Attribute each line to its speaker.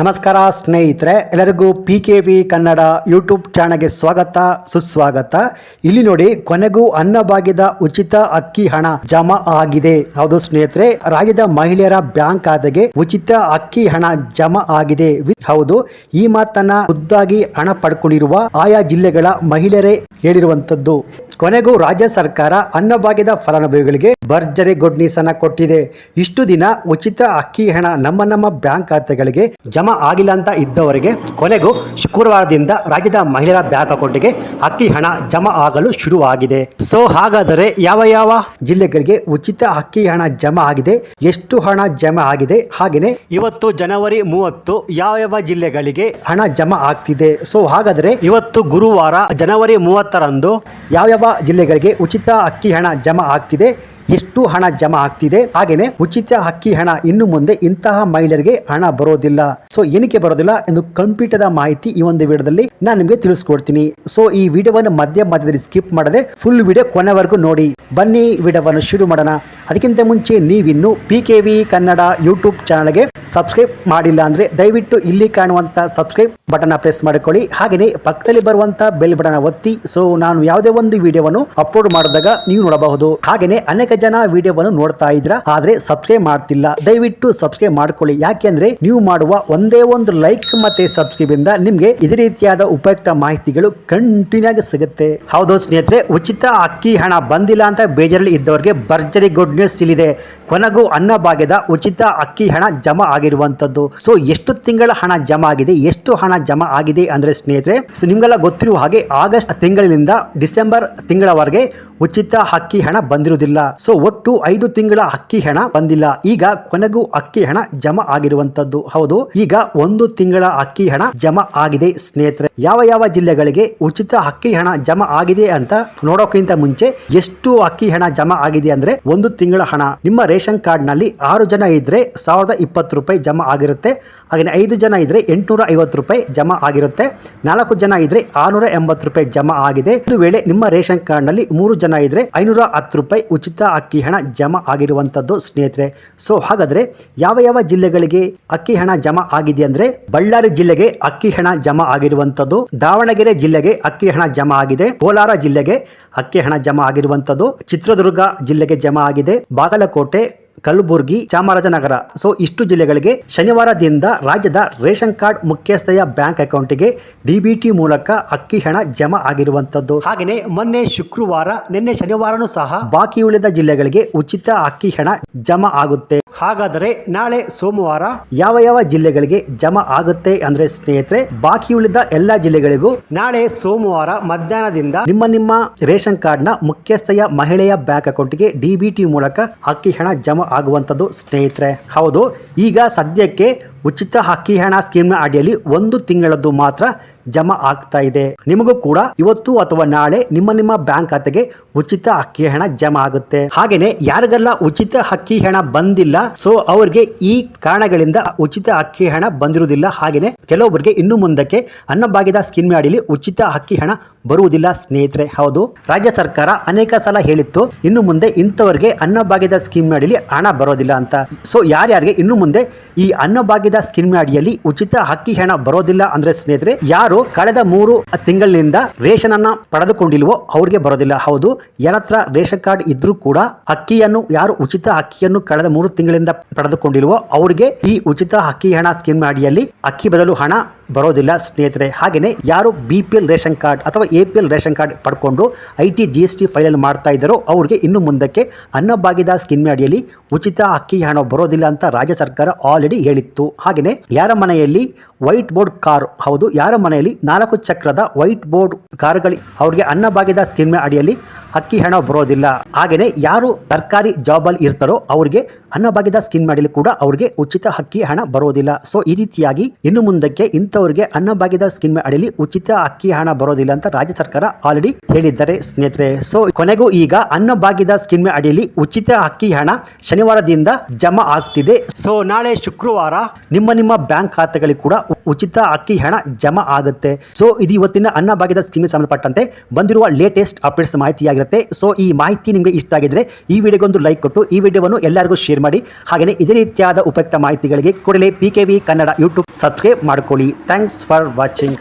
Speaker 1: ನಮಸ್ಕಾರ ಸ್ನೇಹಿತರೆ, ಎಲ್ಲರಿಗೂ PKV ಕನ್ನಡ ಯೂಟ್ಯೂಬ್ ಚಾನಲ್ಗೆ ಸ್ವಾಗತ ಸುಸ್ವಾಗತ. ಇಲ್ಲಿ ನೋಡಿ, ಕೊನೆಗೂ ಅನ್ನಭಾಗ್ಯದ ಉಚಿತ ಅಕ್ಕಿ ಹಣ ಜಮಾ ಆಗಿದೆ. ಹೌದು ಸ್ನೇಹಿತರೆ, ರಾಜ್ಯದ ಮಹಿಳೆಯರ ಬ್ಯಾಂಕ್ ಖಾತೆಗೆ ಉಚಿತ ಅಕ್ಕಿ ಹಣ ಜಮಾ ಆಗಿದೆ. ಹೌದು, ಈ ಮಾತನ್ನ ಖುದ್ದಾಗಿ ಹಣ ಪಡ್ಕೊಂಡಿರುವ ಆಯಾ ಜಿಲ್ಲೆಗಳ ಮಹಿಳೆಯರೇ ಹೇಳಿರುವಂತದ್ದು. ಕೊನೆಗೂ ರಾಜ್ಯ ಸರ್ಕಾರ ಅನ್ನಭಾಗ್ಯದ ಫಲಾನುಭವಿಗಳಿಗೆ ಭರ್ಜರಿ ಗುಡ್ ನ್ಯೂಸ್ ಅನ್ನ ಕೊಟ್ಟಿದೆ. ಇಷ್ಟು ದಿನ ಉಚಿತ ಅಕ್ಕಿ ಹಣ ನಮ್ಮ ಬ್ಯಾಂಕ್ ಖಾತೆಗಳಿಗೆ ಜಮಾ ಆಗಿಲ್ಲ ಅಂತ ಇದ್ದವರಿಗೆ ಕೊನೆಗೂ ಶುಕ್ರವಾರದಿಂದ ರಾಜ್ಯದ ಮಹಿಳೆಯರ ಬ್ಯಾಂಕ್ ಅಕೌಂಟ್ಗೆ ಅಕ್ಕಿ ಹಣ ಜಮಾ ಆಗಲು ಶುರುವಾಗಿದೆ. ಸೊ ಹಾಗಾದರೆ ಯಾವ ಜಿಲ್ಲೆಗಳಿಗೆ ಉಚಿತ ಅಕ್ಕಿ ಹಣ ಜಮಾ ಆಗಿದೆ, ಎಷ್ಟು ಹಣ ಜಮಾ ಆಗಿದೆ, ಹಾಗೆಯೇ ಇವತ್ತು ಜನವರಿ 30 ಯಾವ ಜಿಲ್ಲೆಗಳಿಗೆ ಹಣ ಜಮಾ ಆಗ್ತಿದೆ. ಸೊ ಹಾಗಾದರೆ ಇವತ್ತು ಗುರುವಾರ ಜನವರಿ 30ರಂದು ಯಾವ ಜಿಲ್ಲೆಗಳಿಗೆ ಉಚಿತ ಅಕ್ಕಿ ಹಣ ಜಮಾ ಆಗ್ತಿದೆ, ಎಷ್ಟು ಹಣ ಜಮಾ ಆಗ್ತಿದೆ, ಹಾಗೇನೆ ಉಚಿತ ಅಕ್ಕಿ ಹಣ ಇನ್ನು ಮುಂದೆ ಇಂತಹ ಮಹಿಳೆಯರಿಗೆ ಹಣ ಬರೋದಿಲ್ಲ. ಸೊ ಏನಕ್ಕೆ ಬರೋದಿಲ್ಲ ಎಂದು ಕಂಪ್ಲೀಟ್ ಮಾಹಿತಿ ಈ ಒಂದು ವಿಡಿಯೋದಲ್ಲಿ ನಾನು ನಿಮಗೆ ತಿಳಿಸ್ಕೊಡ್ತೀನಿ. ಸೊ ಈ ವಿಡಿಯೋವನ್ನು ಮಧ್ಯದಲ್ಲಿ ಸ್ಕಿಪ್ ಮಾಡದೆ ಫುಲ್ ವಿಡಿಯೋ ಕೊನೆವರೆಗೂ ನೋಡಿ. ಬನ್ನಿ ವಿಡಿಯೋವನ್ನು ಶುರು ಮಾಡೋಣ. ಅದಕ್ಕಿಂತ ಮುಂಚೆ ನೀವಿನ್ನು PKV ಕನ್ನಡ ಯೂಟ್ಯೂಬ್ ಚಾನಲ್ಗೆ ಸಬ್ಸ್ಕ್ರೈಬ್ ಮಾಡಿಲ್ಲ ಅಂದ್ರೆ ದಯವಿಟ್ಟು ಇಲ್ಲಿ ಕಾಣುವಂತ ಸಬ್ಸ್ಕ್ರೈಬ್ ಬಟನ್ ಪ್ರೆಸ್ ಮಾಡಿಕೊಳ್ಳಿ. ಹಾಗೆಯೇ ಪಕ್ಕದಲ್ಲಿ ಬರುವಂತ ಬೆಲ್ ಬಟನ್ ಒತ್ತಿ. ಸೊ ನಾನು ಯಾವುದೇ ಒಂದು ವಿಡಿಯೋವನ್ನು ಅಪ್ಲೋಡ್ ಮಾಡಿದಾಗ ನೀವು ನೋಡಬಹುದು. ಹಾಗೆಯೇ ಅನೇಕ ಜನ ವಿಡಿಯೋವನ್ನು ನೋಡ್ತಾ ಇದ್ರ ಆದ್ರೆ ಸಬ್ಸ್ಕ್ರೈಬ್ ಮಾಡ್ತಿಲ್ಲ. ದಯವಿಟ್ಟು ಸಬ್ಸ್ಕ್ರೈಬ್ ಮಾಡ್ಕೊಳ್ಳಿ. ಯಾಕೆಂದ್ರೆ ನೀವು ಮಾಡುವ ಒಂದೇ ಒಂದು ಲೈಕ್ ಮತ್ತೆ ಸಬ್ಸ್ಕ್ರೈಬ್ ಇಂದ ನಿಮ್ಗೆ ಇದೇ ರೀತಿಯಾದ ಉಪಯುಕ್ತ ಮಾಹಿತಿಗಳು ಕಂಟಿನ್ಯೂ ಆಗಿ ಸಿಗುತ್ತೆ. ಹೌದು ಸ್ನೇಹಿತರೆ, ಉಚಿತ ಅಕ್ಕಿ ಹಣ ಬಂದಿಲ್ಲ ಅಂತ ಬೇಜಾರಲ್ಲಿ ಇದ್ದವರಿಗೆ ಭರ್ಜರಿ ಗುಡ್ ನ್ಯೂಸ್ ಇಲ್ಲಿದೆ. ಕೊನೆಗೂ ಅನ್ನಭಾಗ್ಯದ ಉಚಿತ ಅಕ್ಕಿ ಹಣ ಜಮಾ ಆಗಿರುವಂತದ್ದು. ಸೊ ಎಷ್ಟು ತಿಂಗಳ ಹಣ ಜಮಾ ಆಗಿದೆ, ಎಷ್ಟು ಹಣ ಜಮಾ ಆಗಿದೆ ಅಂದ್ರೆ ಸ್ನೇಹಿತರೆ, ನಿಮ್ಗೆಲ್ಲ ಗೊತ್ತಿರುವ ಹಾಗೆ ಆಗಸ್ಟ್ ತಿಂಗಳಿನಿಂದ ಡಿಸೆಂಬರ್ ತಿಂಗಳವರೆಗೆ ಉಚಿತ ಅಕ್ಕಿ ಹಣ ಬಂದಿರುವುದಿಲ್ಲ. ಸೊ ಒಟ್ಟು 5 ತಿಂಗಳ ಅಕ್ಕಿ ಹಣ ಬಂದಿಲ್ಲ. ಈಗ ಕೊನೆಗೂ ಅಕ್ಕಿ ಹಣ ಜಮಾ ಆಗಿರುವಂತದ್ದು. ಹೌದು, ಈಗ 1 ತಿಂಗಳ ಅಕ್ಕಿ ಹಣ ಜಮಾ ಆಗಿದೆ ಸ್ನೇಹಿತರೆ. ಯಾವ ಜಿಲ್ಲೆಗಳಿಗೆ ಉಚಿತ ಅಕ್ಕಿ ಹಣ ಜಮಾ ಆಗಿದೆ ಅಂತ ನೋಡೋಕ್ಕಿಂತ ಮುಂಚೆ ಎಷ್ಟು ಅಕ್ಕಿ ಹಣ ಜಮಾ ಆಗಿದೆ ಅಂದ್ರೆ 1 ತಿಂಗಳ ಹಣ ನಿಮ್ಮ ರೇಷನ್ ಕಾರ್ಡ್ ನಲ್ಲಿ 6 ಜನ ಇದ್ರೆ 1020 ರೂಪಾಯಿ ಜಮಾ ಆಗಿರುತ್ತೆ. ಹಾಗೆ 5 ಜನ ಇದ್ರೆ 850 ರೂಪಾಯಿ ಜಮಾ ಆಗಿರುತ್ತೆ. 4 ಜನ ಇದ್ರೆ 680 ರೂಪಾಯಿ ಜಮಾ ಆಗಿದೆ. ಒಂದು ವೇಳೆ ನಿಮ್ಮ ರೇಷನ್ ಕಾರ್ಡ್ ನಲ್ಲಿ 3 ಜನ ಇದ್ರೆ 510 ರೂಪಾಯಿ ಉಚಿತ ಅಕ್ಕಿ ಹಣ ಜಮಾ ಆಗಿರುವಂತದ್ದು ಸ್ನೇಹಿತರೆ. ಸೊ ಹಾಗಾದ್ರೆ ಯಾವ ಜಿಲ್ಲೆಗಳಿಗೆ ಅಕ್ಕಿ ಹಣ ಜಮಾ ಆಗಿದೆ ಅಂದ್ರೆ, ಬಳ್ಳಾರಿ ಜಿಲ್ಲೆಗೆ ಅಕ್ಕಿ ಹಣ ಜಮಾ ಆಗಿರುವಂತದ್ದು, ದಾವಣಗೆರೆ ಜಿಲ್ಲೆಗೆ ಅಕ್ಕಿ ಹಣ ಜಮಾ ಆಗಿದೆ, ಕೋಲಾರ ಜಿಲ್ಲೆಗೆ ಅಕ್ಕಿ ಹಣ ಜಮಾ ಆಗಿರುವಂತದ್ದು, ಚಿತ್ರದುರ್ಗ ಜಿಲ್ಲೆಗೆ ಜಮಾ ಆಗಿದೆ, ಬಾಗಲಕೋಟೆ, ಕಲಬುರಗಿ, ಚಾಮರಾಜನಗರ. ಸೊ ಇಷ್ಟು ಜಿಲ್ಲೆಗಳಿಗೆ ಶನಿವಾರದಿಂದ ರಾಜ್ಯದ ರೇಷನ್ ಕಾರ್ಡ್ ಮುಖ್ಯಸ್ಥೆಯ ಬ್ಯಾಂಕ್ ಅಕೌಂಟ್ಗೆ DBT ಮೂಲಕ ಅಕ್ಕಿ ಹಣ ಜಮಾ ಆಗಿರುವಂತದ್ದು. ಹಾಗೆಯೇ ಮೊನ್ನೆ ಶುಕ್ರವಾರ, ನಿನ್ನೆ ಶನಿವಾರನೂ ಸಹ ಬಾಕಿ ಉಳಿದ ಜಿಲ್ಲೆಗಳಿಗೆ ಉಚಿತ ಅಕ್ಕಿ ಹಣ ಜಮಾ ಆಗುತ್ತೆ. ಹಾಗಾದರೆ ನಾಳೆ ಸೋಮವಾರ ಯಾವ ಜಿಲ್ಲೆಗಳಿಗೆ ಜಮಾ ಆಗುತ್ತೆ ಅಂದ್ರೆ ಸ್ನೇಹಿತರೆ, ಬಾಕಿ ಉಳಿದ ಎಲ್ಲಾ ಜಿಲ್ಲೆಗಳಿಗೂ ನಾಳೆ ಸೋಮವಾರ ಮಧ್ಯಾಹ್ನದಿಂದ ನಿಮ್ಮ ರೇಷನ್ ಕಾರ್ಡ್ ನ ಮುಖ್ಯಸ್ಥೆಯ ಮಹಿಳೆಯ ಬ್ಯಾಂಕ್ ಅಕೌಂಟ್ಗೆ DBT ಮೂಲಕ ಅಕ್ಕಿ ಹಣ ಜಮಾ ಆಗುವಂತದ್ದು ಸ್ನೇಹಿತರೆ. ಹೌದು, ಈಗ ಸದ್ಯಕ್ಕೆ ಉಚಿತ ಅಕ್ಕಿ ಹಣ ಸ್ಕೀಮ್ ಅಡಿಯಲ್ಲಿ 1 ತಿಂಗಳದ್ದು ಮಾತ್ರ ಜಮಾ ಆಗ್ತಾ ಇದೆ. ನಿಮಗೂ ಕೂಡ ಇವತ್ತು ಅಥವಾ ನಾಳೆ ನಿಮ್ಮ ಬ್ಯಾಂಕ್ ಖಾತೆಗೆ ಉಚಿತ ಅಕ್ಕಿ ಹಣ ಜಮಾ ಆಗುತ್ತೆ. ಹಾಗೇನೆ ಯಾರಿಗೆಲ್ಲ ಉಚಿತ ಅಕ್ಕಿ ಹಣ ಬಂದಿಲ್ಲ, ಸೊ ಅವ್ರಿಗೆ ಈ ಕಾರಣಗಳಿಂದ ಉಚಿತ ಅಕ್ಕಿ ಹಣ ಬಂದಿರುವುದಿಲ್ಲ. ಹಾಗೇನೆ ಕೆಲವೊಬ್ಬರಿಗೆ ಇನ್ನು ಮುಂದಕ್ಕೆ ಅನ್ನಭಾಗ್ಯದ ಸ್ಕೀಮ್ ಅಡಿಯಲ್ಲಿ ಉಚಿತ ಅಕ್ಕಿ ಹಣ ಬರುವುದಿಲ್ಲ ಸ್ನೇಹಿತರೆ. ಹೌದು, ರಾಜ್ಯ ಸರ್ಕಾರ ಅನೇಕ ಸಲ ಹೇಳಿತ್ತು ಇನ್ನು ಮುಂದೆ ಇಂಥವರಿಗೆ ಅನ್ನಭಾಗ್ಯದ ಸ್ಕೀಮ್ ಅಡಿಯಲ್ಲಿ ಹಣ ಬರೋದಿಲ್ಲ ಅಂತ. ಸೊ ಯಾರ್ಯಾರಿಗೆ ಇನ್ನು ಮುಂದೆ ಈ ಅನ್ನಭಾಗ್ಯದ ಸ್ಕೀಮ್ ಅಡಿಯಲ್ಲಿ ಉಚಿತ ಅಕ್ಕಿ ಹಣ ಬರೋದಿಲ್ಲ ಅಂದ್ರೆ ಸ್ನೇಹಿತರೆ, ಯಾರು ಕಳೆದ 3 ತಿಂಗಳಿನಿಂದ ರೇಷನ್ ಅನ್ನ ಪಡೆದುಕೊಂಡಿಲ್ವೋ ಅವ್ರಿಗೆ ಬರೋದಿಲ್ಲ. ಹೌದು, ಯಾರತ್ರ ರೇಷನ್ ಕಾರ್ಡ್ ಇದ್ರೂ ಕೂಡ ಅಕ್ಕಿಯನ್ನು, ಯಾರು ಉಚಿತ ಅಕ್ಕಿಯನ್ನು ಕಳೆದ 3 ತಿಂಗಳಿಂದ ಪಡೆದುಕೊಂಡಿಲ್ವೋ ಅವ್ರಿಗೆ ಈ ಉಚಿತ ಅಕ್ಕಿ ಹಣ ಸ್ಕೀಮ್ ಅಡಿಯಲ್ಲಿ ಅಕ್ಕಿ ಬದಲು ಹಣ ಬರೋದಿಲ್ಲ ಸ್ನೇಹಿತರೆ. ಹಾಗೇನೆ ಯಾರು BPL ರೇಷನ್ ಕಾರ್ಡ್ ಅಥವಾ APL ರೇಷನ್ ಕಾರ್ಡ್ ಪಡ್ಕೊಂಡು IT GST ಫೈಲ್ ಮಾಡ್ತಾ ಇದ್ದಾರೋ ಅವ್ರಿಗೆ ಇನ್ನು ಮುಂದಕ್ಕೆ ಅನ್ನಭಾಗ್ಯದ ಸ್ಕೀಮ್ ಅಡಿಯಲ್ಲಿ ಉಚಿತ ಅಕ್ಕಿ ಹಣ ಬರೋದಿಲ್ಲ ಅಂತ ರಾಜ್ಯ ಸರ್ಕಾರ ಆಲ್ರೆಡಿ ಹೇಳಿತ್ತು. ಹಾಗೇನೆ ಯಾರ ಮನೆಯಲ್ಲಿ ವೈಟ್ ಬೋರ್ಡ್ ಕಾರ್, ಹೌದು, ಯಾರ ಮನೆಯಲ್ಲಿ 4 ಚಕ್ರದ ವೈಟ್ ಬೋರ್ಡ್ ಕಾರ್ಗಳು ಅವ್ರಿಗೆ ಅನ್ನಭಾಗ್ಯದ ಸ್ಕೀಮ್ ಅಡಿಯಲ್ಲಿ ಅಕ್ಕಿ ಹಣ ಬರೋದಿಲ್ಲ. ಹಾಗೇನೆ ಯಾರು ಸರ್ಕಾರಿ ಜಾಬ್ ಅಲ್ಲಿ ಇರ್ತಾರೋ ಅವ್ರಿಗೆ ಅನ್ನಭಾಗ್ಯದ ಸ್ಕೀಮ್ ಅಡಿಯಲ್ಲಿ ಕೂಡ ಅವ್ರಿಗೆ ಉಚಿತ ಅಕ್ಕಿ ಹಣ ಬರೋದಿಲ್ಲ. ಸೊ ಈ ರೀತಿಯಾಗಿ ಇನ್ನು ಮುಂದಕ್ಕೆ ಇಂಥವ್ರಿಗೆ ಅನ್ನಭಾಗ್ಯದ ಸ್ಕೀಮ್ ಅಡಿಯಲ್ಲಿ ಉಚಿತ ಅಕ್ಕಿ ಹಣ ಬರೋದಿಲ್ಲ ಅಂತ ರಾಜ್ಯ ಸರ್ಕಾರ ಆಲ್ರೆಡಿ ಹೇಳಿದ್ದಾರೆ ಸ್ನೇಹಿತರೆ. ಸೊ ಕೊನೆಗೂ ಈಗ ಅನ್ನಭಾಗ್ಯದ ಸ್ಕೀಮ್ ಅಡಿಯಲ್ಲಿ ಉಚಿತ ಅಕ್ಕಿ ಹಣ ಶನಿವಾರದಿಂದ ಜಮಾ ಆಗ್ತಿದೆ. ಸೊ ನಾಳೆ ಶುಕ್ರವಾರ ನಿಮ್ಮ ಬ್ಯಾಂಕ್ ಖಾತೆಗಳಿಗೆ ಕೂಡ ಉಚಿತ ಅಕ್ಕಿ ಹಣ ಜಮಾ ಆಗುತ್ತೆ. ಸೊ ಇದು ಇವತ್ತಿನ ಅನ್ನಭಾಗ್ಯದ ಸ್ಕೀಮ್ಗೆ ಸಂಬಂಧಪಟ್ಟಂತೆ ಬಂದಿರುವ ಲೇಟೆಸ್ಟ್ ಅಪ್ಡೇಟ್ಸ್ ಮಾಹಿತಿಯಾಗಿರುತ್ತೆ. ಸೊ ಈ ಮಾಹಿತಿ ನಿಮಗೆ ಇಷ್ಟ ಆಗಿದ್ರೆ ಈ ವಿಡಿಯೋಗೊಂದು ಲೈಕ್ ಕೊಟ್ಟು ಈ ವಿಡಿಯೋವನ್ನು ಎಲ್ಲರಿಗೂ ಶೇರ್ ಶೇರ್ ಮಾಡಿ. ಹಾಗೆಯೇ ಇದೇ ರೀತಿಯಾದ ಉಪಯುಕ್ತ ಮಾಹಿತಿಗಳಿಗೆ ಕೂಡಲೇ PKV ಕನ್ನಡ ಯೂಟ್ಯೂಬ್ ಸಬ್ಸ್ಕ್ರೈಬ್ ಮಾಡ್ಕೊಳ್ಳಿ. Thanks for watching.